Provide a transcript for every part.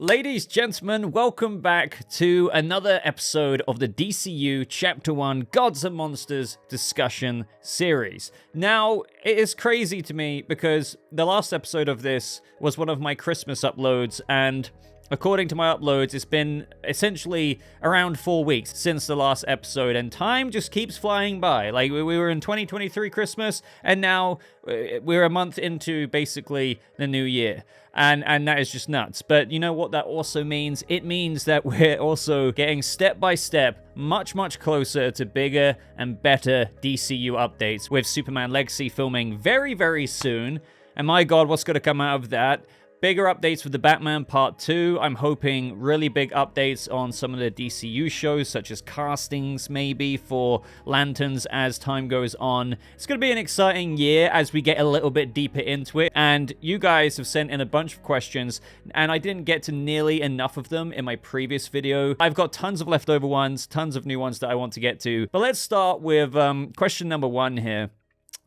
Ladies, gentlemen, welcome back to another episode of the DCU Chapter 1 Gods and Monsters discussion series. Now, it is crazy to me because the last episode of this was one of my Christmas uploads, and according to my uploads, it's been essentially around 4 weeks since the last episode, and time just keeps flying by. Like, we were in 2023 Christmas, and now we're a month into basically the new year. And that is just nuts. But you know what that also means? It means that we're also getting step by step much closer to bigger and better DCU updates, with Superman Legacy filming very, very soon. And my god, what's going to come out of that? Bigger updates with the Batman Part 2. I'm hoping really big updates on some of the DCU shows, such as castings maybe for Lanterns as time goes on. It's going to be an exciting year as we get a little bit deeper into it. And you guys have sent in a bunch of questions, and I didn't get to nearly enough of them in my previous video. I've got tons of leftover ones, tons of new ones that I want to get to. But let's start with question number 1 here.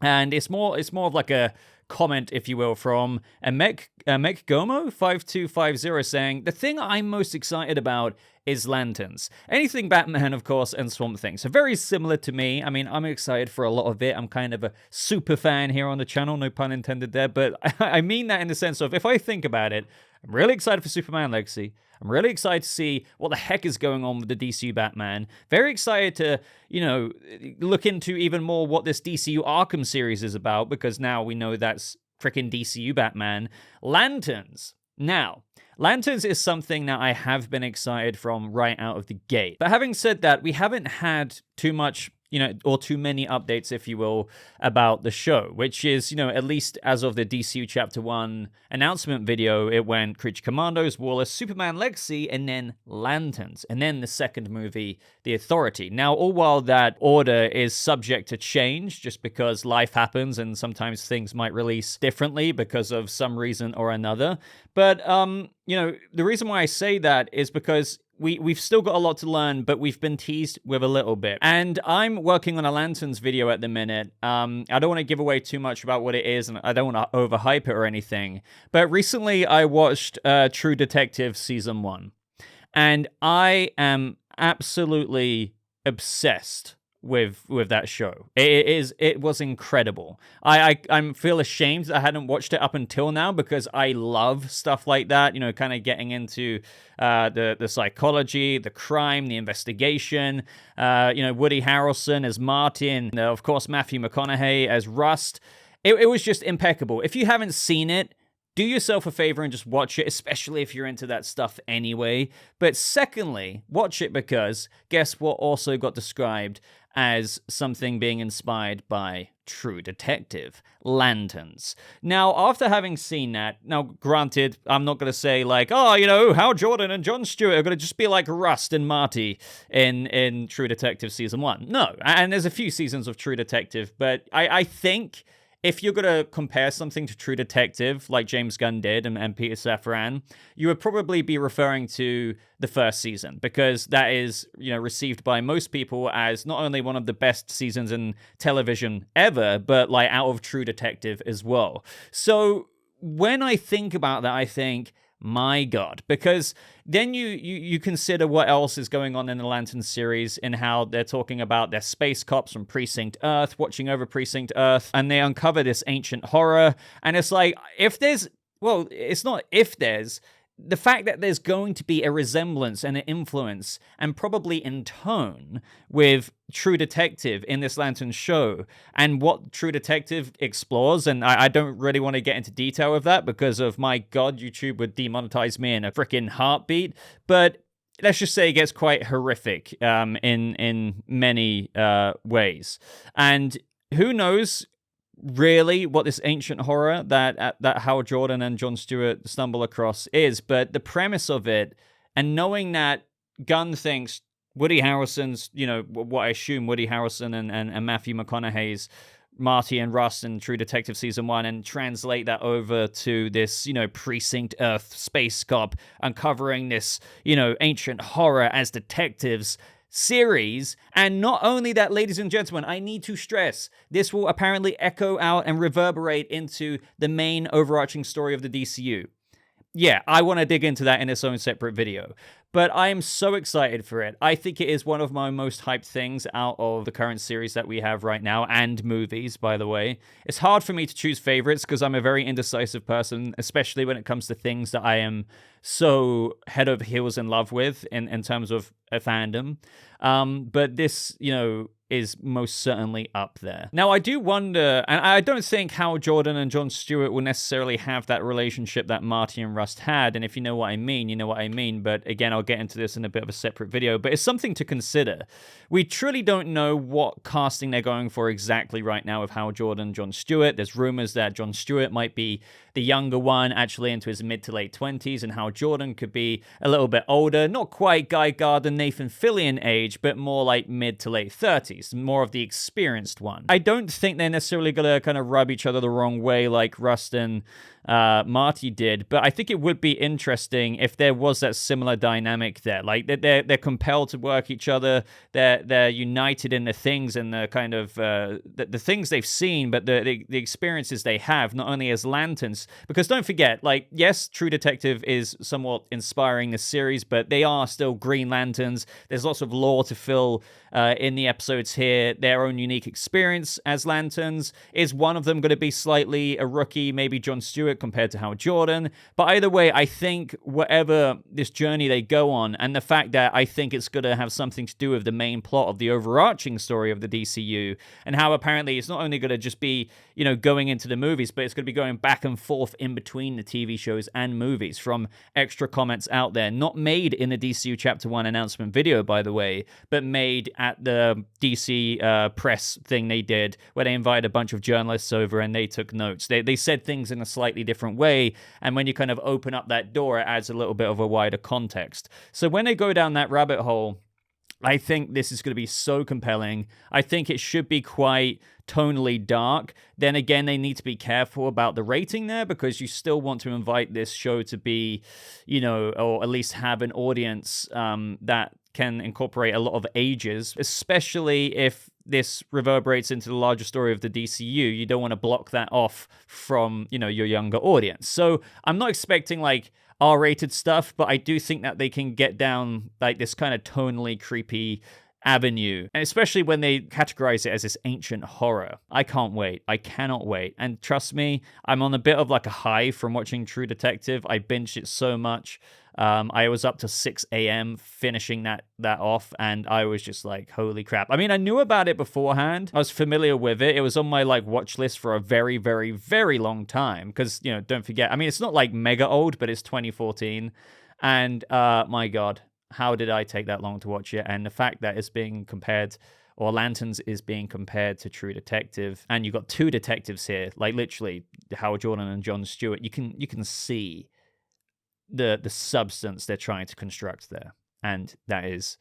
And it's more of like a comment, if you will, from Mekgomo5250 saying, the thing I'm most excited about is Lanterns. Anything Batman, of course, and Swamp Thing. So very similar to me. I mean, I'm excited for a lot of it. I'm kind of a super fan here on the channel, no pun intended there, but I mean that in the sense of, if I think about it, I'm really excited for Superman Legacy. I'm really excited to see what the heck is going on with the DCU Batman. Very excited to, look into even more what this DCU Arkham series is about, because now we know that's freaking DCU Batman. Lanterns. Now, Lanterns is something that I have been excited from right out of the gate. But having said that, we haven't had too much, or too many updates, if you will, about the show, which is, at least as of the DCU Chapter 1 announcement video, it went Creature Commandos, Wallace, Superman Legacy, and then Lanterns, and then the second movie, The Authority. Now, all while that order is subject to change, just because life happens and sometimes things might release differently because of some reason or another. But, the reason why I say that is because we've still got a lot to learn, but we've been teased with a little bit. And I'm working on a Lanterns video at the minute. I don't want to give away too much about what it is, and I don't want to overhype it or anything. But recently I watched True Detective Season 1. And I am absolutely obsessed with that show. It was incredible. I feel ashamed that I hadn't watched it up until now, because I love stuff like that, kind of getting into the psychology, the crime, the investigation, Woody Harrelson as Martin, of course Matthew McConaughey as Rust. It was just impeccable. If you haven't seen it, do yourself a favor and just watch it, especially if you're into that stuff anyway. But secondly, watch it because guess what also got described as something being inspired by True Detective, Lanterns. Now, after having seen that, now granted, I'm not going to say like, Hal Jordan and Jon Stewart are going to just be like Rust and Marty in True Detective Season 1. No, and there's a few seasons of True Detective, but I think if you're going to compare something to True Detective, like James Gunn did and Peter Safran, you would probably be referring to the first season, because that is, received by most people as not only one of the best seasons in television ever, but like out of True Detective as well. So when I think about that, I think, my god, because then you consider what else is going on in the Lantern series, and how they're talking about their space cops from Precinct Earth watching over Precinct Earth, and they uncover this ancient horror, and it's like, it's not if there's, the fact that there's going to be a resemblance and an influence, and probably in tone, with True Detective in this Lantern show, and what True Detective explores, and I don't really want to get into detail of that, because of, my god, YouTube would demonetize me in a freaking heartbeat, but let's just say it gets quite horrific in many ways. And who knows really what this ancient horror that Hal Jordan and Jon Stewart stumble across is, but the premise of it, and knowing that Gunn thinks Woody Harrelson's, what I assume Woody Harrelson and Matthew McConaughey's Marty and Rust in True Detective Season 1, and translate that over to this, Precinct Earth space cop uncovering this, ancient horror as detectives series. And not only that, ladies and gentlemen, I need to stress, this will apparently echo out and reverberate into the main overarching story of the DCU. yeah, I want to dig into that in its own separate video. But I am so excited for it. I think it is one of my most hyped things out of the current series that we have right now, and movies, by the way. It's hard for me to choose favorites because I'm a very indecisive person, especially when it comes to things that I am so head over heels in love with in terms of a fandom. But this, is most certainly up there. Now, I do wonder, and I don't think Hal Jordan and Jon Stewart will necessarily have that relationship that Marty and Rust had, and if you know what I mean, you know what I mean, but again, I'll get into this in a bit of a separate video, but it's something to consider. We truly don't know what casting they're going for exactly right now with Hal Jordan and Jon Stewart. There's rumors that Jon Stewart might be the younger one, actually into his mid to late 20s, and Hal Jordan could be a little bit older, not quite Guy Gardner, Nathan Fillion age, but more like mid to late 30s. More of the experienced one. I don't think they're necessarily gonna kind of rub each other the wrong way like Rust and Marty did, but I think it would be interesting if there was that similar dynamic there. Like they're compelled to work each other. They're united in the things and the kind of the things they've seen, but the experiences they have, not only as lanterns. Because don't forget, like, yes, True Detective is somewhat inspiring this series, but they are still Green Lanterns. There's lots of lore to fill in the episodes here. Their own unique experience as lanterns. Is one of them going to be slightly a rookie, maybe Jon Stewart compared to Hal Jordan? But either way, I think whatever this journey they go on, and the fact that I think it's going to have something to do with the main plot of the overarching story of the DCU, and how apparently it's not only going to just be, going into the movies, but it's going to be going back and forth in between the TV shows and movies from extra comments out there, not made in the DCU Chapter 1 announcement video, by the way, but made at the DC press thing they did, where they invited a bunch of journalists over and they took notes. They said things in a slightly different way, and when you kind of open up that door, it adds a little bit of a wider context. So when they go down that rabbit hole, I think this is going to be so compelling. I think it should be quite tonally dark. Then again, they need to be careful about the rating there, because you still want to invite this show to be, or at least have an audience that can incorporate a lot of ages, especially if this reverberates into the larger story of the DCU. You don't want to block that off from, your younger audience. So I'm not expecting like R-rated stuff, but I do think that they can get down like this kind of tonally creepy avenue, and especially when they categorize it as this ancient horror. I can't wait. I cannot wait. And trust me, I'm on a bit of like a high from watching True Detective. I binged it so much. I was up to 6 a.m. finishing that off, and I was just like, holy crap. I mean, I knew about it beforehand. I was familiar with it. It was on my like watch list for a very, very, very long time, because, don't forget, I mean, it's not like mega old, but it's 2014, and my God, how did I take that long to watch it? And the fact that it's being compared, or Lanterns is being compared to True Detective, and you've got two detectives here, like literally Hal Jordan and Jon Stewart. You can see the substance they're trying to construct there, and that is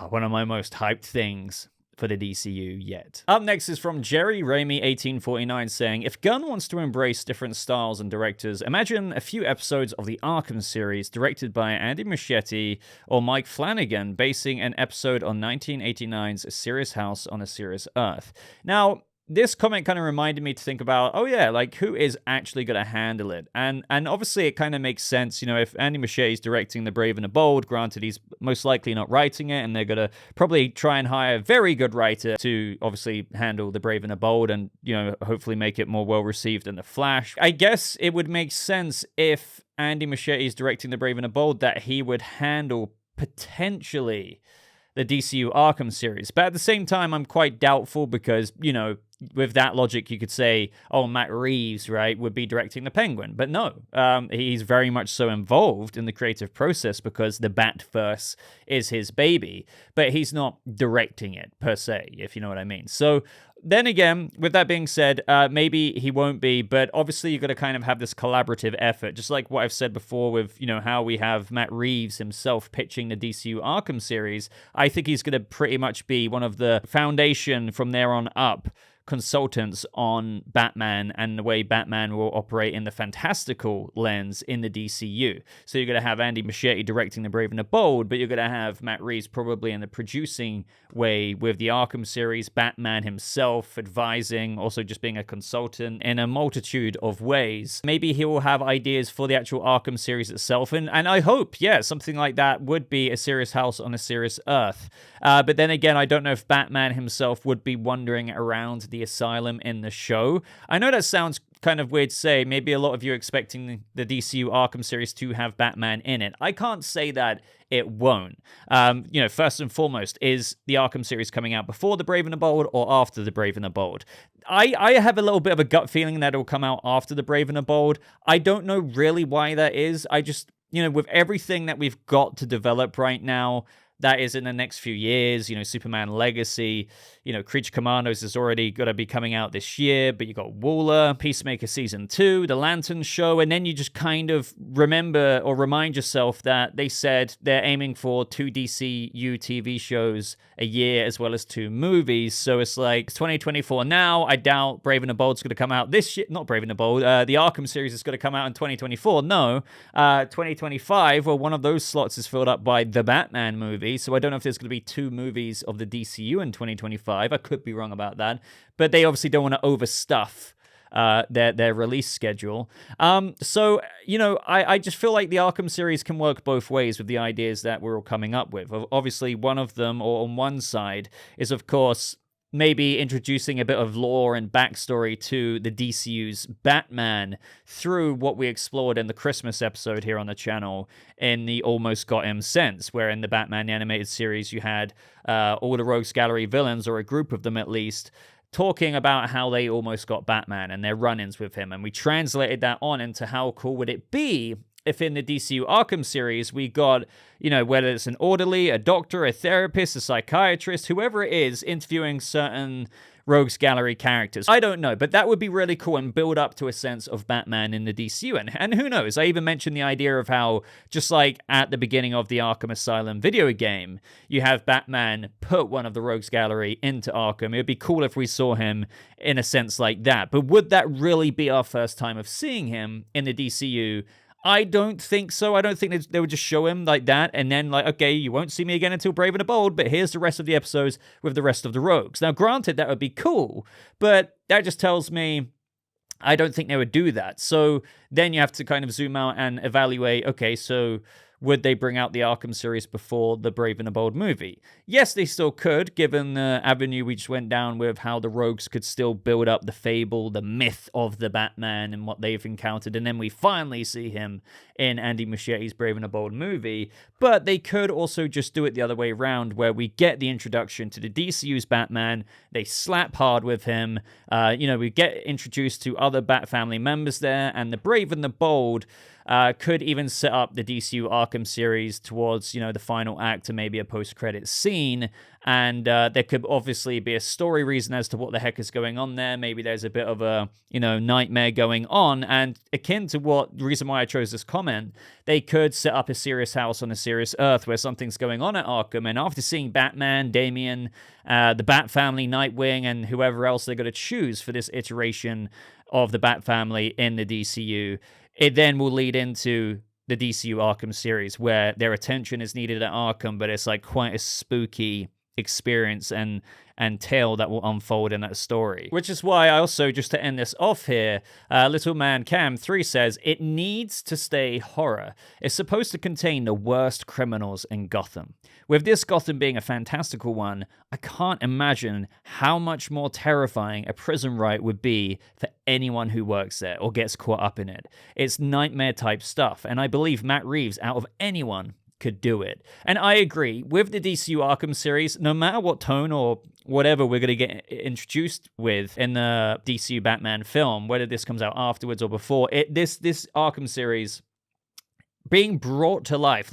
one of my most hyped things for the DCU yet. Up next is from Jerry Raimi 1849 saying, if Gunn wants to embrace different styles and directors, imagine a few episodes of the Arkham series directed by Andy Muschietti or Mike Flanagan, basing an episode on 1989's A Serious House on a Serious Earth. Now, this comment kind of reminded me to think about, like who is actually going to handle it? And obviously it kind of makes sense, if Andy Muschietti is directing The Brave and the Bold, granted he's most likely not writing it, and they're going to probably try and hire a very good writer to obviously handle The Brave and the Bold and, hopefully make it more well-received than The Flash. I guess it would make sense if Andy Muschietti is directing The Brave and the Bold that he would handle potentially the DCU Arkham series. But at the same time, I'm quite doubtful because, with that logic, you could say, Matt Reeves, right, would be directing the Penguin. But no, he's very much so involved in the creative process because the Batverse is his baby. But he's not directing it, per se, if you know what I mean. So then again, with that being said, maybe he won't be, but obviously you've got to kind of have this collaborative effort, just like what I've said before with, how we have Matt Reeves himself pitching the DCU Arkham series. I think he's going to pretty much be one of the foundation from there on up, consultants on Batman and the way Batman will operate in the fantastical lens in the DCU. So you're going to have Andy Muschietti directing The Brave and the Bold, but you're going to have Matt Reeves probably in the producing way with the Arkham series, Batman himself advising, also just being a consultant in a multitude of ways. Maybe he will have ideas for the actual Arkham series itself, and I hope, yeah, something like that would be a serious house on a serious earth. But then again, I don't know if Batman himself would be wandering around the asylum in the show. I know that sounds kind of weird to say. Maybe a lot of you are expecting the DCU Arkham series to have Batman in it. I can't say that it won't. First and foremost, is the Arkham series coming out before The Brave and the Bold or after The Brave and the Bold? I have a little bit of a gut feeling that it'll come out after The Brave and the Bold. I don't know really why that is. I just, with everything that we've got to develop right now, that is in the next few years, Superman Legacy, Creature Commandos is already going to be coming out this year, but you got Waller, Peacemaker Season 2, The Lantern Show, and then you just kind of remember or remind yourself that they said they're aiming for 2 DCU TV shows a year as well as 2 movies, so it's like it's 2024 now. I doubt Brave and the Bold's going to come out this year. Not Brave and the Bold, the Arkham series is going to come out in 2024. No, 2025, well, one of those slots is filled up by the Batman movie. So I don't know if there's going to be 2 movies of the DCU in 2025. I could be wrong about that. But they obviously don't want to overstuff their release schedule. I just feel like the Arkham series can work both ways with the ideas that we're all coming up with. Obviously, one of them, or on one side, is, of course, maybe introducing a bit of lore and backstory to the DCU's Batman through what we explored in the Christmas episode here on the channel in the Almost Got Him sense, where in the Batman animated series you had all the Rogues Gallery villains, or a group of them at least, talking about how they almost got Batman and their run-ins with him. And we translated that on into how cool would it be if in the DCU Arkham series we got, whether it's an orderly, a doctor, a therapist, a psychiatrist, whoever it is, interviewing certain Rogues Gallery characters. I don't know, but that would be really cool and build up to a sense of Batman in the DCU. And who knows? I even mentioned the idea of how, just like at the beginning of the Arkham Asylum video game, you have Batman put one of the Rogues Gallery into Arkham. It would be cool if we saw him in a sense like that. But would that really be our first time of seeing him in the DCU? I don't think so. I don't think they would just show him like that and then okay, you won't see me again until Brave and the Bold, but here's the rest of the episodes with the rest of the Rogues. Now, granted, that would be cool, but that just tells me I don't think they would do that. So then you have to kind of zoom out and evaluate, okay, so would they bring out the Arkham series before the Brave and the Bold movie? Yes, they still could, given the avenue we just went down with how the Rogues could still build up the fable, the myth of the Batman and what they've encountered, and then we finally see him in Andy Muschietti's Brave and the Bold movie. But they could also just do it the other way around, where we get the introduction to the DCU's Batman, they slap hard with him, we get introduced to other Bat family members there, and the Brave and the Bold could even set up the DCU Arkham series towards, the final act or maybe a post-credits scene. And there could obviously be a story reason as to what the heck is going on there. Maybe there's a bit of a, nightmare going on. And akin to the reason why I chose this comment, they could set up a serious house on a serious earth where something's going on at Arkham. And after seeing Batman, Damian, the Bat family, Nightwing, and whoever else they're going to choose for this iteration of the Bat family in the DCU, it then will lead into the DCU Arkham series, where their attention is needed at Arkham, but it's like quite a spooky experience and tale that will unfold in that story. Which is why I also, just to end this off here, Little Man Cam 3 says, it needs to stay horror. It's supposed to contain the worst criminals in Gotham. With this Gotham being a fantastical one, I can't imagine how much more terrifying a prison riot would be for anyone who works there or gets caught up in it. It's nightmare type stuff, and I believe Matt Reeves, out of anyone, could do it. And I agree, with the DCU Arkham series, no matter what tone or whatever we're going to get introduced with in the DCU Batman film, whether this comes out afterwards or before, this Arkham series being brought to life,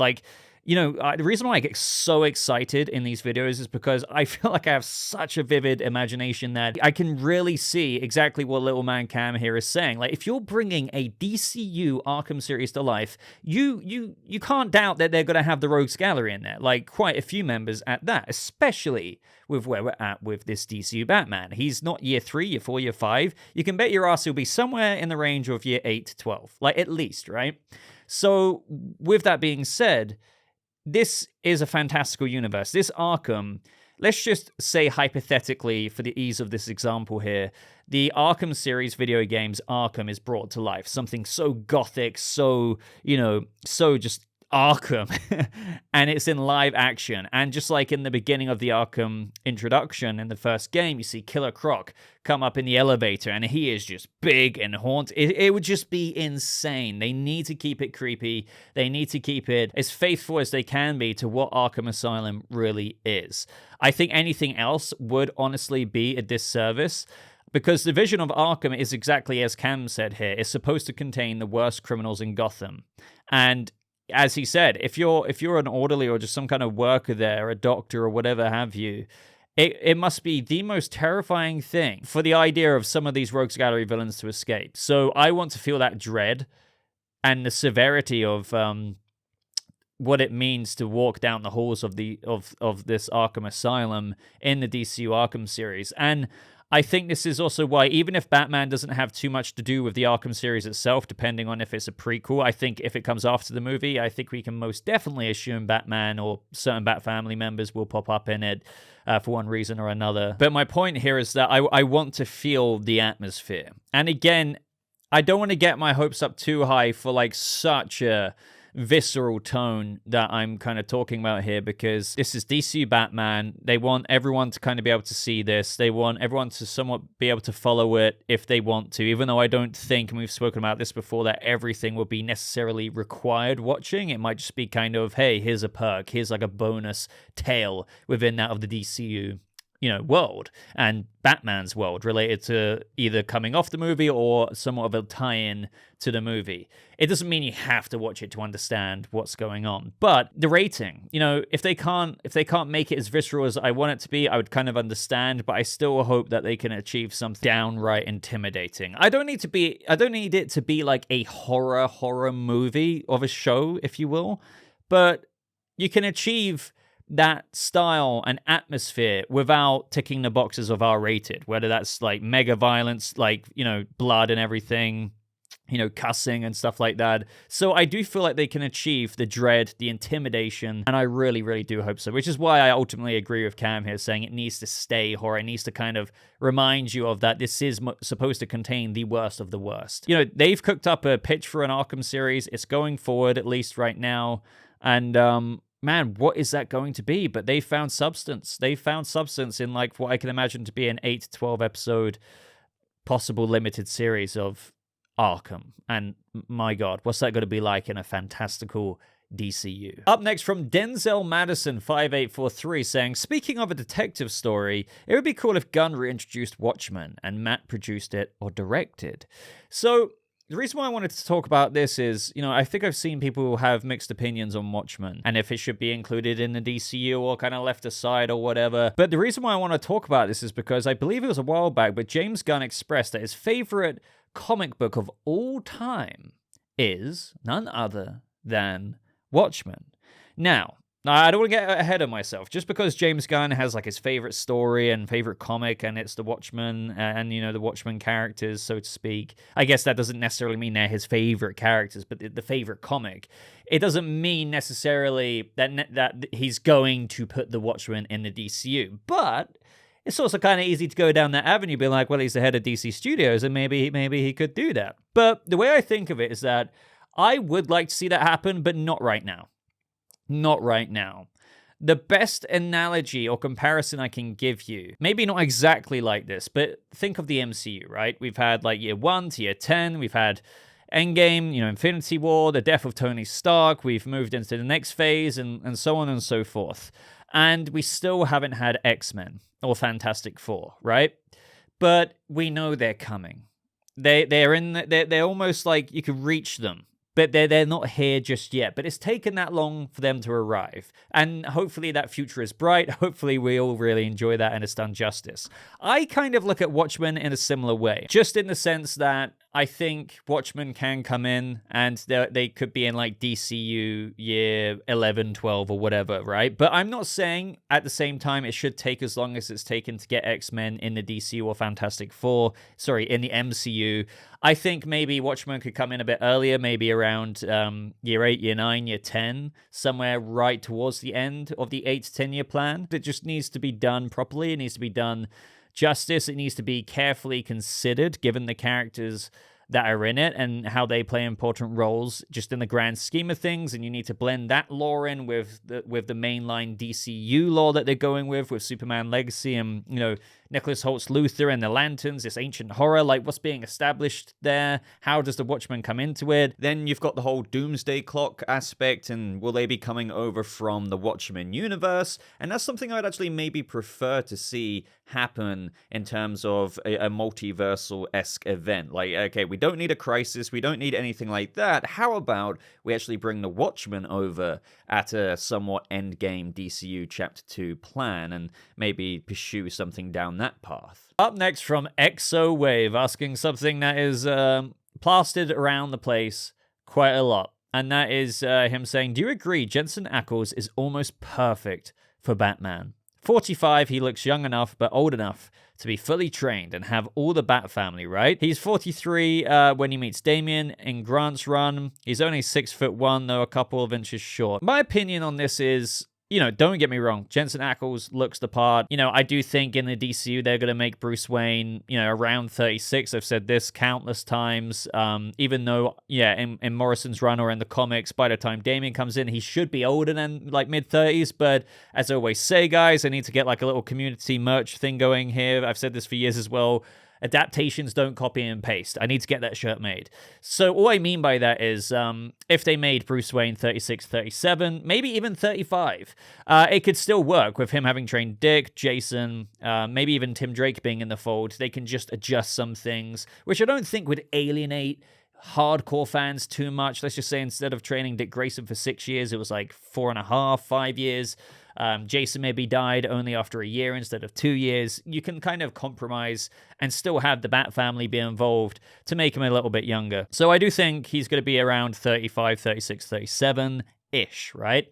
The reason why I get so excited in these videos is because I feel like I have such a vivid imagination that I can really see exactly what Little Man Cam here is saying. Like, if you're bringing a DCU Arkham series to life, you can't doubt that they're going to have the Rogues Gallery in there, like quite a few members at that, especially with where we're at with this DCU Batman. He's not year 3, year 4, year 5. You can bet your ass he'll be somewhere in the range of year 8 to 12, like at least, right? So with that being said, this is a fantastical universe. This Arkham, let's just say hypothetically, for the ease of this example here, the Arkham series video games, Arkham is brought to life. Something so gothic, so just Arkham. And it's in live action. And just like in the beginning of the Arkham introduction in the first game, you see Killer Croc come up in the elevator and he is just big and haunted. It would just be insane. They need to keep it creepy. They need to keep it as faithful as they can be to what Arkham Asylum really is. I think anything else would honestly be a disservice, because the vision of Arkham is exactly as Cam said here. It's supposed to contain the worst criminals in Gotham. And as he said, if you're an orderly or just some kind of worker there, a doctor or whatever have you, it must be the most terrifying thing for the idea of some of these Rogues Gallery villains to escape. So I want to feel that dread and the severity of what it means to walk down the halls of this Arkham Asylum in the DCU Arkham series. And I think this is also why, even if Batman doesn't have too much to do with the Arkham series itself, depending on if it's a prequel, I think if it comes after the movie, I think we can most definitely assume Batman or certain Bat family members will pop up in it for one reason or another. But my point here is that I want to feel the atmosphere. And again, I don't want to get my hopes up too high for like such a visceral tone that I'm kind of talking about here, because this is DCU Batman. They want everyone to kind of be able to see this. They want everyone to somewhat be able to follow it if they want to, even though I don't think, and we've spoken about this before, that everything will be necessarily required watching. It might just be kind of, hey, here's a perk, here's like a bonus tale within that of the DCU world and Batman's world related to either coming off the movie or somewhat of a tie-in to the movie. It doesn't mean you have to watch it to understand what's going on. But the rating, if they can't make it as visceral as I want it to be, I would kind of understand, but I still hope that they can achieve something downright intimidating. I don't need it to be like a horror movie of a show, if you will, but you can achieve that style and atmosphere without ticking the boxes of R-rated, whether that's like mega violence, like, blood and everything, cussing and stuff like that. So I do feel like they can achieve the dread, the intimidation, and I really, really do hope so, which is why I ultimately agree with Cam here, saying it needs to stay horror. It needs to kind of remind you of that this is supposed to contain the worst of the worst. They've cooked up a pitch for an Arkham series. It's going forward, at least right now, and man, what is that going to be? But they found substance. They found substance in like what I can imagine to be an 8 to 12 episode possible limited series of Arkham. And my God, what's that going to be like in a fantastical DCU? Up next from Denzel Madison 5843 saying, speaking of a detective story, it would be cool if Gunn reintroduced Watchmen and Matt produced it or directed. So the reason why I wanted to talk about this is, I think I've seen people have mixed opinions on Watchmen and if it should be included in the DCU or kind of left aside or whatever. But the reason why I want to talk about this is because I believe it was a while back, but James Gunn expressed that his favorite comic book of all time is none other than Watchmen. Now, I don't want to get ahead of myself. Just because James Gunn has like his favorite story and favorite comic, and it's the Watchmen and, the Watchmen characters, so to speak. I guess that doesn't necessarily mean they're his favorite characters, but the favorite comic. It doesn't mean necessarily that he's going to put the Watchmen in the DCU. But it's also kind of easy to go down that avenue, be like, well, he's the head of DC Studios, and maybe he could do that. But the way I think of it is that I would like to see that happen, but not right now. Not right now. The best analogy or comparison I can give you, maybe not exactly like this, but think of the MCU, right? We've had like year 1 to year 10, we've had Endgame, Infinity War, the death of Tony Stark, we've moved into the next phase, and so on and so forth. And we still haven't had X-Men or Fantastic Four, right? But we know they're coming. They're almost like you can reach them. but they're not here just yet. But it's taken that long for them to arrive. And hopefully that future is bright. Hopefully we all really enjoy that and it's done justice. I kind of look at Watchmen in a similar way, just in the sense that I think Watchmen can come in and they could be in like DCU year 11, 12 or whatever, right? But I'm not saying at the same time it should take as long as it's taken to get X-Men in the DCU or Fantastic Four, in the MCU. I think maybe Watchmen could come in a bit earlier, maybe around year 8, year 9, year 10, somewhere right towards the end of the 8 to 10 year plan. It just needs to be done properly. It needs to be done justice. It needs to be carefully considered given the characters that are in it and how they play important roles just in the grand scheme of things. And you need to blend that lore in with the mainline DCU lore that they're going with Superman Legacy and, Nicholas Holt's Luthor and the Lanterns, this ancient horror, like what's being established there? How does the Watchmen come into it? Then you've got the whole Doomsday Clock aspect, and will they be coming over from the Watchmen universe? And that's something I'd actually maybe prefer to see happen in terms of a multiversal-esque event. Like, okay, we don't need a crisis, we don't need anything like that. How about we actually bring the Watchmen over at a somewhat endgame DCU Chapter 2 plan and maybe pursue something down that path? Up next from Exo Wave, asking something that is plastered around the place quite a lot. And that is him saying, do you agree Jensen Ackles is almost perfect for Batman? 45, he looks young enough but old enough to be fully trained and have all the Bat family, right? He's 43 when he meets Damian in Grant's run. He's only 6'1", though a couple of inches short. My opinion on this is, don't get me wrong, Jensen Ackles looks the part. I do think in the DCU they're going to make Bruce Wayne, around 36. I've said this countless times. Even though, in Morrison's run or in the comics, by the time Damian comes in, he should be older than like mid-30s. But as I always say, guys, I need to get like a little community merch thing going here. I've said this for years as well. Adaptations don't copy and paste. I need to get that shirt made. So all I mean by that is if they made Bruce Wayne 36, 37, maybe even 35, it could still work with him having trained Dick, Jason, maybe even Tim Drake being in the fold. They can just adjust some things, which I don't think would alienate hardcore fans too much. Let's just say instead of training Dick Grayson for 6 years, it was like 4.5, 5 years. Jason maybe died only after a year instead of 2 years. You can kind of compromise and still have the Bat family be involved to make him a little bit younger. So I do think he's going to be around 35, 36, 37-ish, right?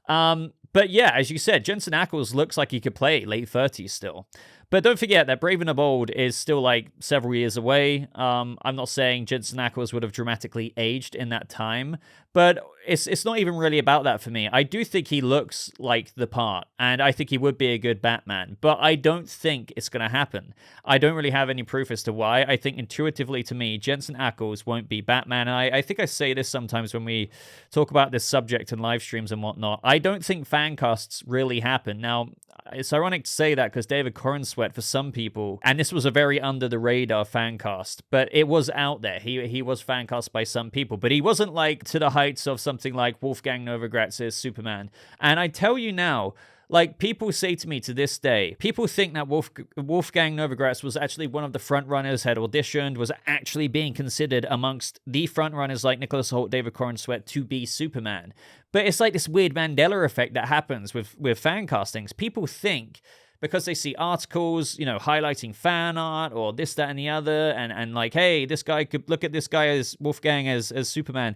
But yeah, as you said, Jensen Ackles looks like he could play late 30s still. But don't forget that Brave and the Bold is still like several years away. I'm not saying Jensen Ackles would have dramatically aged in that time, but it's not even really about that for me. I do think he looks like the part, and I think he would be a good Batman, but I don't think it's going to happen. I don't really have any proof as to why. I think intuitively to me, Jensen Ackles won't be Batman, and I think I say this sometimes when we talk about this subject in live streams and whatnot. I don't think fan casts really happen. Now, it's ironic to say that because David Corenswet, for some people, and this was a very under-the-radar fan cast, but it was out there. He was fan cast by some people, but he wasn't like to the heights of something like Wolfgang Novigratz's Superman. And I tell you now, like, people say to me to this day, people think that Wolfgang Novigratz was actually one of the frontrunners, had auditioned, was actually being considered amongst the frontrunners like Nicholas Hoult, David Corenswet to be Superman. But it's like this weird Mandela effect that happens with fan castings. People think because they see articles, highlighting fan art or this, that, and the other, and like, hey, this guy could look at this guy as Wolfgang as Superman.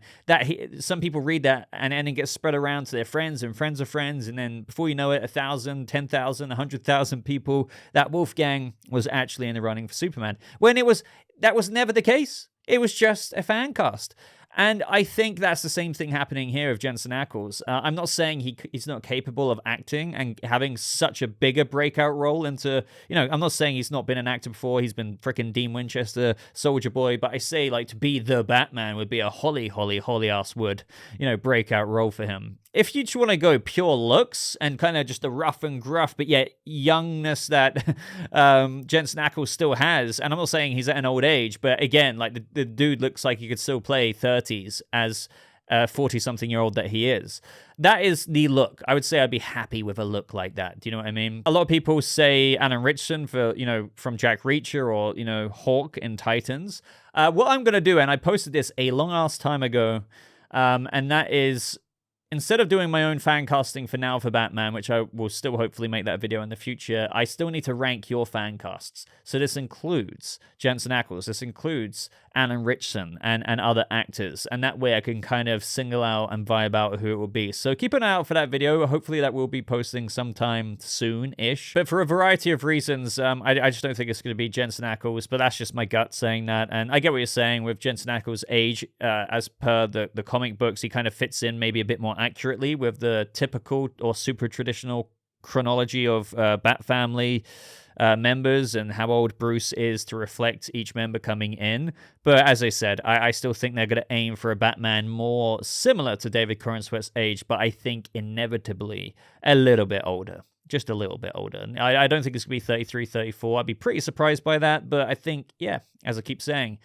Some people read that and then it gets spread around to their friends and friends of friends, and then before you know it, 1,000, 10,000, 100,000 people that Wolfgang was actually in the running for Superman. When that was never the case. It was just a fan cast. And I think that's the same thing happening here with Jensen Ackles. I'm not saying he's not capable of acting and having such a bigger breakout role into, I'm not saying he's not been an actor before. He's been freaking Dean Winchester, Soldier Boy. But I say, like, to be the Batman would be a holly ass wood, breakout role for him. If you just want to go pure looks and kind of just the rough and gruff, but yet youngness that Jensen Ackles still has, and I'm not saying he's at an old age, but again, like the dude looks like he could still play 30s as a 40-something-year-old that he is. That is the look. I would say I'd be happy with a look like that. Do you know what I mean? A lot of people say Alan Ritchson for, from Jack Reacher or, Hawk in Titans. What I'm going to do, and I posted this a long-ass time ago And that is, instead of doing my own fan casting for now for Batman, which I will still hopefully make that video in the future, I still need to rank your fan casts. So this includes Jensen Ackles, this includes Alan Ritchson and other actors, and that way I can kind of single out and vibe out who it will be. So keep an eye out for that video. Hopefully that will be posting sometime soon-ish. But for a variety of reasons, I just don't think it's going to be Jensen Ackles, but that's just my gut saying that. And I get what you're saying with Jensen Ackles' age. As per the comic books, he kind of fits in maybe a bit more accurately with the typical or super traditional chronology of Bat family members and how old Bruce is to reflect each member coming in. But as I said, I still think they're going to aim for a Batman more similar to David Corenswet's age, but I think inevitably a little bit older. Just a little bit older. I don't think it's going to be 33, 34. I'd be pretty surprised by that, but I think, yeah, as I keep saying,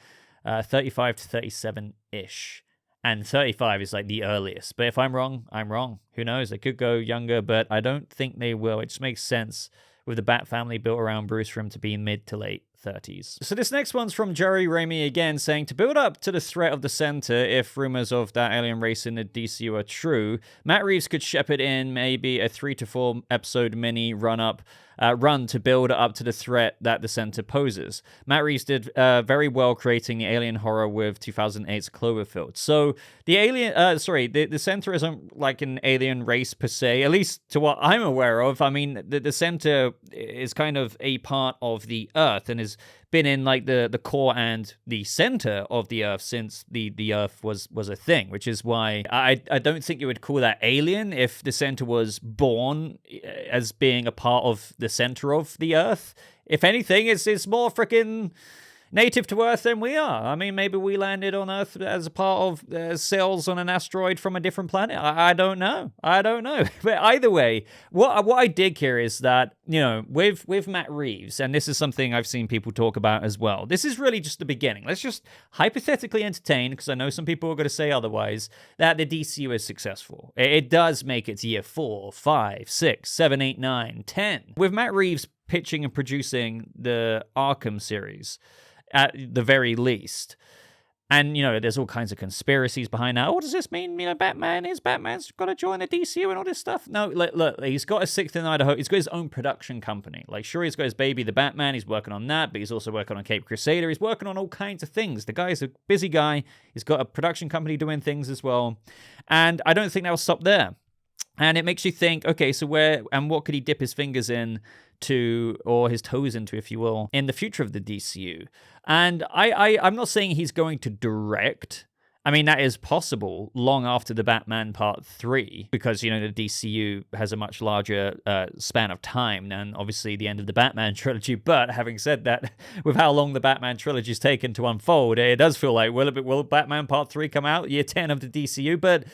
35 to 37-ish. And 35 is like the earliest. But if I'm wrong, I'm wrong. Who knows? They could go younger, but I don't think they will. It just makes sense with the Bat family built around Bruce for him to be mid to late 30s. So this next one's from Jerry Ramey again, saying, to build up to the threat of the center, if rumors of that alien race in the DCU are true, Matt Reeves could shepherd in maybe a 3 to 4 episode mini run to build up to the threat that the center poses. Matt Reeves did very well creating the alien horror with 2008's Cloverfield. So the center isn't like an alien race per se, at least to what I'm aware of. I mean, the center is kind of a part of the Earth and has been in like the core and the center of the Earth since the Earth was a thing, which is why I don't think you would call that alien if the center was born as being a part of the center of the Earth. If anything, it's more freaking native to Earth than we are. I mean, maybe we landed on Earth as a part of cells on an asteroid from a different planet. I don't know. But either way, what I dig here is that, you know, with Matt Reeves, and this is something I've seen people talk about as well, this is really just the beginning. Let's just hypothetically entertain, because I know some people are going to say otherwise, that the DCU is successful. It does make it to year 4, 5, 6, 7, 8, 9, 10. With Matt Reeves pitching and producing the Arkham series, at the very least. And, you know, there's all kinds of conspiracies behind that. Oh, does this mean, you know, Batman's got to join the DCU and all this stuff? No, look, he's got a 6th in Idaho. He's got his own production company. Like, sure, he's got his baby, the Batman. He's working on that, but he's also working on Cape Crusader. He's working on all kinds of things. The guy's a busy guy. He's got a production company doing things as well. And I don't think that'll stop there. And it makes you think, okay, so where and what could he dip his fingers in to, or his toes into, if you will, in the future of the DCU? And I'm not saying he's going to direct. I mean, that is possible long after the Batman Part 3, because, you know, the DCU has a much larger span of time than, obviously, the end of the Batman trilogy. But having said that, with how long the Batman trilogy's taken to unfold, it does feel like, will Batman Part 3 come out year 10 of the DCU? But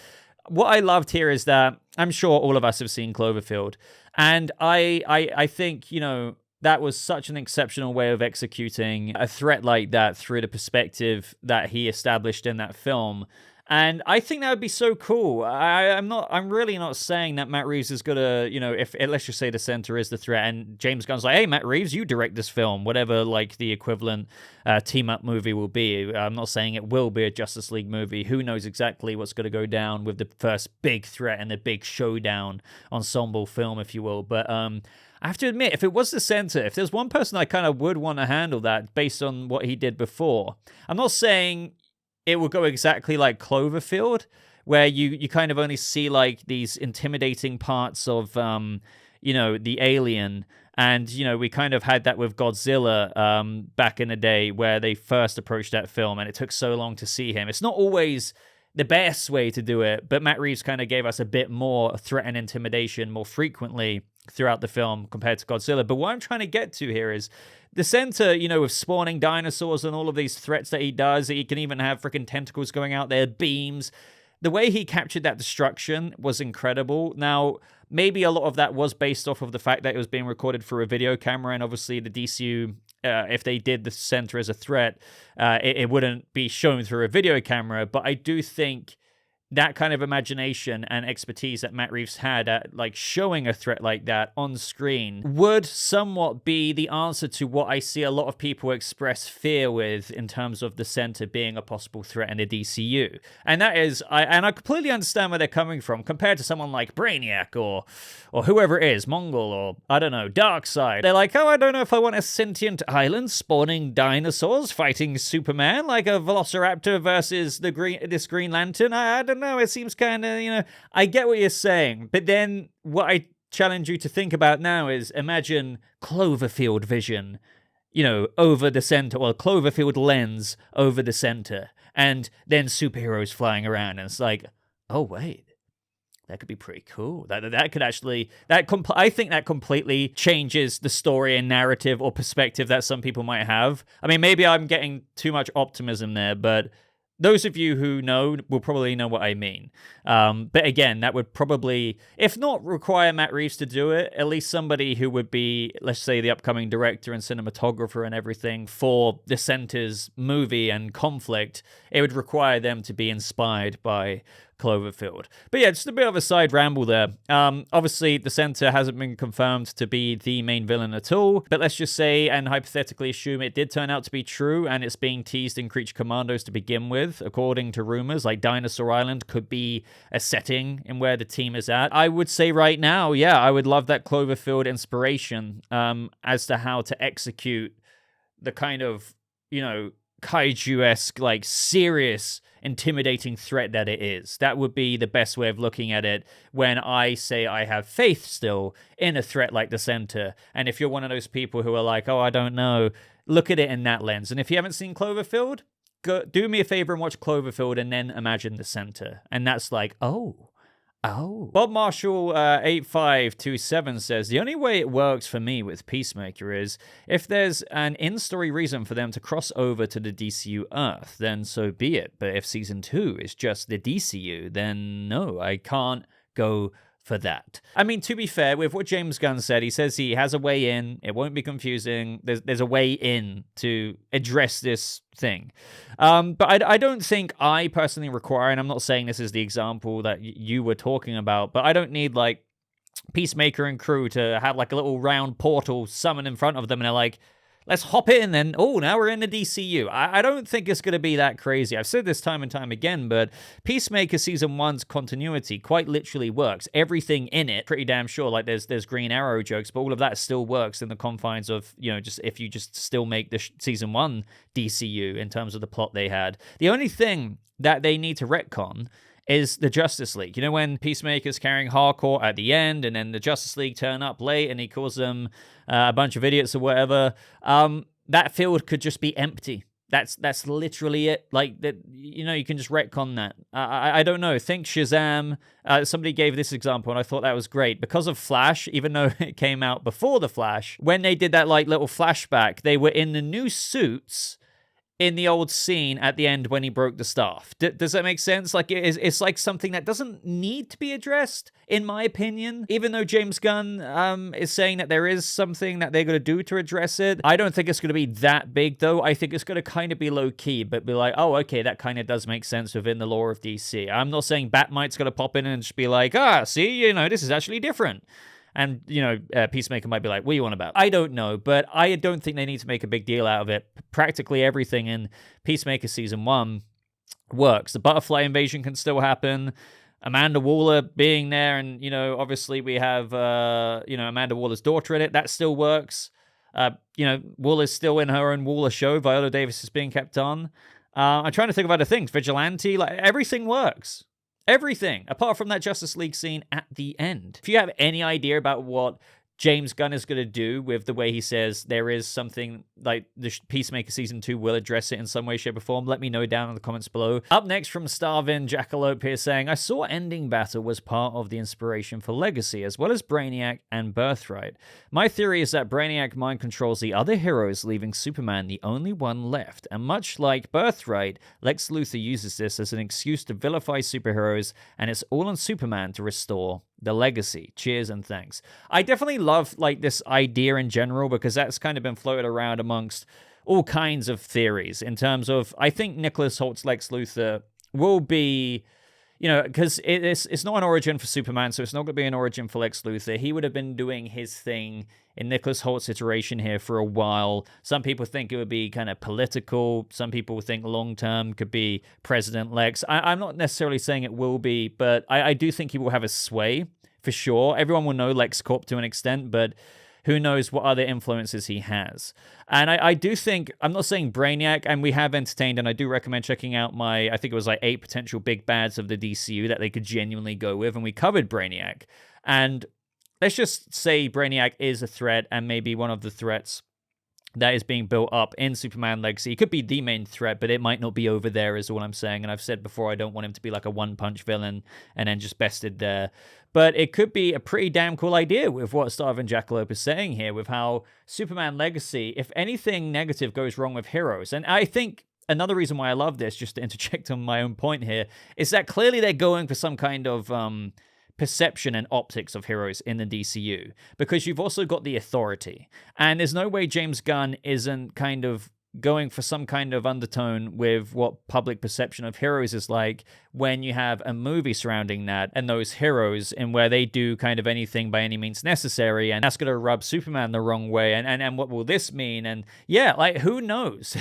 what I loved here is that I'm sure all of us have seen Cloverfield. And I think, you know, that was such an exceptional way of executing a threat like that through the perspective that he established in that film. And I think that would be so cool. I'm really not saying that Matt Reeves is gonna, you know, if let's just say the center is the threat and James Gunn's like, hey, Matt Reeves, you direct this film, whatever like the equivalent team-up movie will be. I'm not saying it will be a Justice League movie. Who knows exactly what's going to go down with the first big threat and the big showdown ensemble film, if you will. But I have to admit, if it was the center, if there's one person I kind of would want to handle that based on what he did before, I'm not saying it will go exactly like Cloverfield, where you kind of only see like these intimidating parts of, you know, the alien. And, you know, we kind of had that with Godzilla back in the day where they first approached that film and it took so long to see him. It's not always the best way to do it, but Matt Reeves kind of gave us a bit more threat and intimidation more frequently throughout the film compared to Godzilla. But what I'm trying to get to here is the center, you know, with spawning dinosaurs and all of these threats that he does. He can even have freaking tentacles going out there, beams. The way he captured that destruction was incredible. Now, maybe a lot of that was based off of the fact that it was being recorded through a video camera, and obviously the DCU, if they did the center as a threat, it wouldn't be shown through a video camera. But I do think that kind of imagination and expertise that Matt Reeves had at like showing a threat like that on screen would somewhat be the answer to what I see a lot of people express fear with in terms of the center being a possible threat in the DCU. And that is, I completely understand where they're coming from compared to someone like Brainiac or whoever it is, Mongol or, I don't know, Darkseid. They're like, oh, I don't know if I want a sentient island spawning dinosaurs fighting Superman, like a Velociraptor versus this Green Lantern. I don't know, it seems kind of, I get what you're saying, but then what I challenge you to think about now is imagine Cloverfield vision, over the center, or Cloverfield lens over the center, and then superheroes flying around, and it's like, oh wait, that could be pretty cool. That could actually, I think that completely changes the story and narrative or perspective that some people might have. I mean, maybe I'm getting too much optimism there, but those of you who know will probably know what I mean. But again, that would probably, if not require Matt Reeves to do it, at least somebody who would be, let's say, the upcoming director and cinematographer and everything for the Center's movie and conflict, it would require them to be inspired by Cloverfield. But yeah, just a bit of a side ramble there. Obviously, the Center hasn't been confirmed to be the main villain at all, but let's just say and hypothetically assume it did turn out to be true, and it's being teased in Creature Commandos to begin with, according to rumors, like Dinosaur Island could be a setting in where the team is at. I would say right now, yeah, I would love that Cloverfield inspiration as to how to execute the kind of, kaiju-esque, like, serious, intimidating threat that it is. That would be the best way of looking at it when I say I have faith still in a threat like the Center. And if you're one of those people who are like, oh, I don't know, look at it in that lens. And if you haven't seen Cloverfield, do me a favor and watch Cloverfield and then imagine the Center. And that's like, oh. Bob Marshall 8527 says, the only way it works for me with Peacemaker is if there's an in-story reason for them to cross over to the DCU Earth, then so be it. But if season 2 is just the DCU, then no, I can't go for that. I mean, to be fair, with what James Gunn said, he says he has a way in. It won't be confusing. There's a way in to address this thing. But I don't think I personally require, and I'm not saying this is the example that you were talking about, but I don't need, like, Peacemaker and crew to have, like, a little round portal summon in front of them, and they're like, let's hop in, and now we're in the DCU. I don't think it's going to be that crazy. I've said this time and time again, but Peacemaker Season 1's continuity quite literally works. Everything in it, pretty damn sure, like there's Green Arrow jokes, but all of that still works in the confines of, just if you just still make the Season 1 DCU in terms of the plot they had. The only thing that they need to retcon is the Justice League. When Peacemaker's carrying Harcourt at the end, and then the Justice League turn up late, and he calls them a bunch of idiots or whatever, that field could just be empty. That's literally it. Like, that, you can just retcon that. I don't know. Think Shazam. Somebody gave this example, and I thought that was great. Because of Flash, even though it came out before the Flash, when they did that, like, little flashback, they were in the new suits in the old scene at the end when he broke the staff. Does that make sense? Like, it's like something that doesn't need to be addressed, in my opinion. Even though James Gunn is saying that there is something that they're going to do to address it, I don't think it's going to be that big, though. I think it's going to kind of be low-key, but be like, oh, okay, that kind of does make sense within the lore of DC. I'm not saying Batmite's going to pop in and just be like, see, this is actually different. And, Peacemaker might be like, what are you on about? I don't know, but I don't think they need to make a big deal out of it. Practically everything in Peacemaker Season 1 works. The butterfly invasion can still happen. Amanda Waller being there, and, obviously we have, Amanda Waller's daughter in it. That still works. Waller's still in her own Waller show. Viola Davis is being kept on. I'm trying to think of other things. Vigilante, like, everything works. Everything, apart from that Justice League scene at the end. If you have any idea about what James Gunn is going to do with the way he says there is something like the Peacemaker Season 2 will address it in some way, shape, or form, let me know down in the comments below. Up next from Starvin Jackalope here saying, I saw Ending Battle was part of the inspiration for Legacy, as well as Brainiac and Birthright. My theory is that Brainiac mind controls the other heroes, leaving Superman the only one left. And much like Birthright, Lex Luthor uses this as an excuse to vilify superheroes, and it's all on Superman to restore the legacy. Cheers and thanks. I definitely love, like, this idea in general, because that's kind of been floated around amongst all kinds of theories in terms of, I think Nicholas Holt's Lex Luthor will be, you know, because it's not an origin for Superman, so it's not going to be an origin for Lex Luthor. He would have been doing his thing in Nicholas Holt's iteration here for a while. Some people think it would be kind of political. Some people think long-term could be President Lex. I'm not necessarily saying it will be, but I do think he will have a sway, for sure. Everyone will know Lex Corp to an extent, but who knows what other influences he has. And I do think, I'm not saying Brainiac, and we have entertained, and I do recommend checking out I think it was like 8 potential big bads of the DCU that they could genuinely go with, and we covered Brainiac. And let's just say Brainiac is a threat, and maybe one of the threats that is being built up in Superman Legacy. It could be the main threat, but it might not be over there is all I'm saying. And I've said before, I don't want him to be like a one-punch villain and then just bested there. But it could be a pretty damn cool idea with what Starvin Jackalope is saying here, with how Superman Legacy, if anything negative goes wrong with heroes, and I think another reason why I love this, just to interject on my own point here, is that clearly they're going for some kind of perception and optics of heroes in the DCU, because you've also got the Authority, and there's no way James Gunn isn't kind of going for some kind of undertone with what public perception of heroes is like when you have a movie surrounding that and those heroes, and where they do kind of anything by any means necessary, and that's going to rub Superman the wrong way, and what will this mean? And yeah, like, who knows?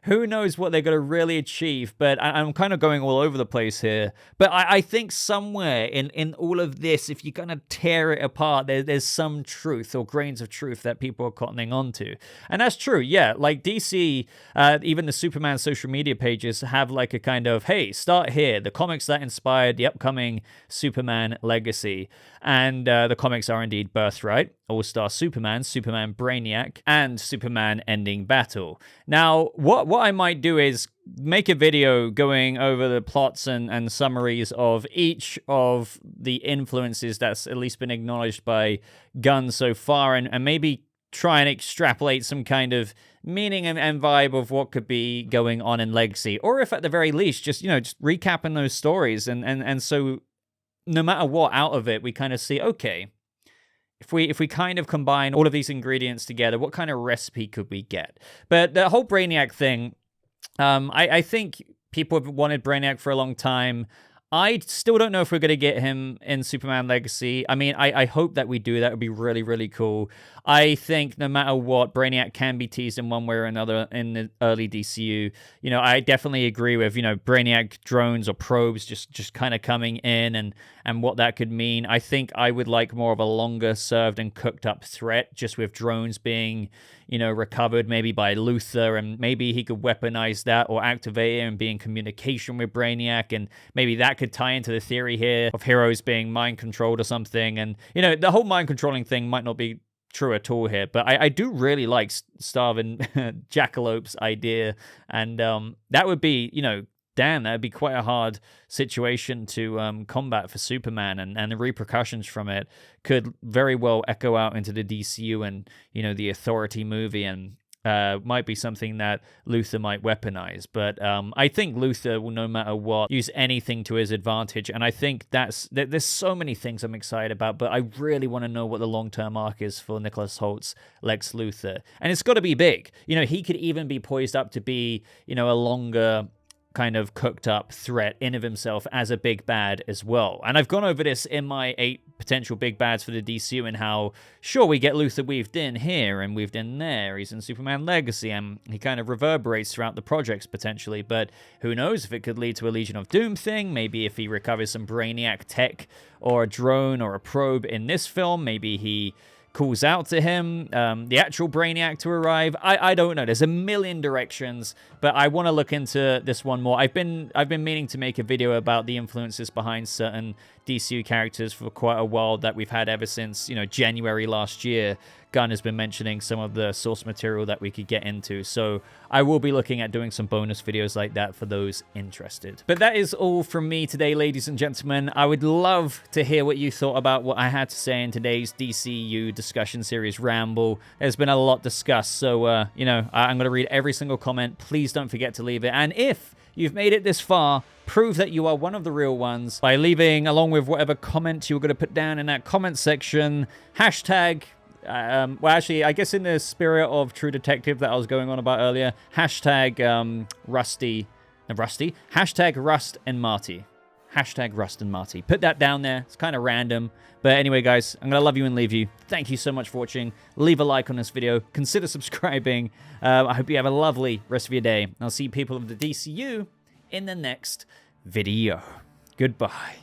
Who knows what they're going to really achieve? But I'm kind of going all over the place here. But I think somewhere in all of this, if you're going to tear it apart, there's some truth or grains of truth that people are cottoning onto. And that's true, yeah. Like DC, even the Superman social media pages have like a kind of, hey, start here, the comics that inspired the upcoming Superman Legacy. And the comics are indeed Birthright, All-Star Superman, Superman Brainiac, and Superman Ending Battle. Now, what I might do is make a video going over the plots and summaries of each of the influences that's at least been acknowledged by Gunn so far, and maybe try and extrapolate some kind of meaning and vibe of what could be going on in Legacy, or if at the very least just recapping those stories, and so no matter what out of it, we kind of see, okay, if we kind of combine all of these ingredients together, what kind of recipe could we get? But the whole Brainiac thing, I think people have wanted Brainiac for a long time. I still don't know if we're going to get him in Superman Legacy. I mean, I hope that we do. That would be really, really cool. I think no matter what, Brainiac can be teased in one way or another in the early DCU. I definitely agree with, Brainiac drones or probes just kind of coming in and what that could mean. I think I would like more of a longer served and cooked up threat, just with drones being, recovered maybe by Luthor, and maybe he could weaponize that or activate it and be in communication with Brainiac, and maybe that could tie into the theory here of heroes being mind controlled or something. And, the whole mind controlling thing might not be true at all here, but I do really like Starvin Jackalope's idea, and that would be, damn, that would be quite a hard situation to combat for Superman, and the repercussions from it could very well echo out into the DCU and, the Authority movie, and might be something that Luthor might weaponize. But I think Luthor will, no matter what, use anything to his advantage, and I think there's so many things I'm excited about, but I really want to know what the long-term arc is for Nicholas Holt's Lex Luthor, and it's got to be big. He could even be poised up to be, a longer kind of cooked up threat in of himself as a big bad as well. And I've gone over this in my 8 potential big bads for the DCU, and how, sure, we get Luthor weaved in here and weaved in there. He's in Superman Legacy, and he kind of reverberates throughout the projects potentially, but who knows if it could lead to a Legion of Doom thing. Maybe if he recovers some Brainiac tech or a drone or a probe in this film, maybe he calls out to him, the actual Brainiac to arrive. I don't know. There's a million directions, but I want to look into this one more. I've been meaning to make a video about the influences behind certain DCU characters for quite a while that we've had ever since, January last year. Gunn has been mentioning some of the source material that we could get into, so I will be looking at doing some bonus videos like that for those interested. But that is all from me today, ladies and gentlemen. I would love to hear what you thought about what I had to say in today's DCU discussion series ramble. There's been a lot discussed, so I'm going to read every single comment. Please don't forget to leave it, and if you've made it this far, prove that you are one of the real ones by leaving, along with whatever comment you were going to put down in that comment section, hashtag, well, actually, I guess in the spirit of True Detective that I was going on about earlier, hashtag hashtag Rust and Marty. Hashtag Rust and Marty. Put that down there. It's kind of random. But anyway, guys, I'm going to love you and leave you. Thank you so much for watching. Leave a like on this video. Consider subscribing. I hope you have a lovely rest of your day. I'll see people of the DCU in the next video. Goodbye.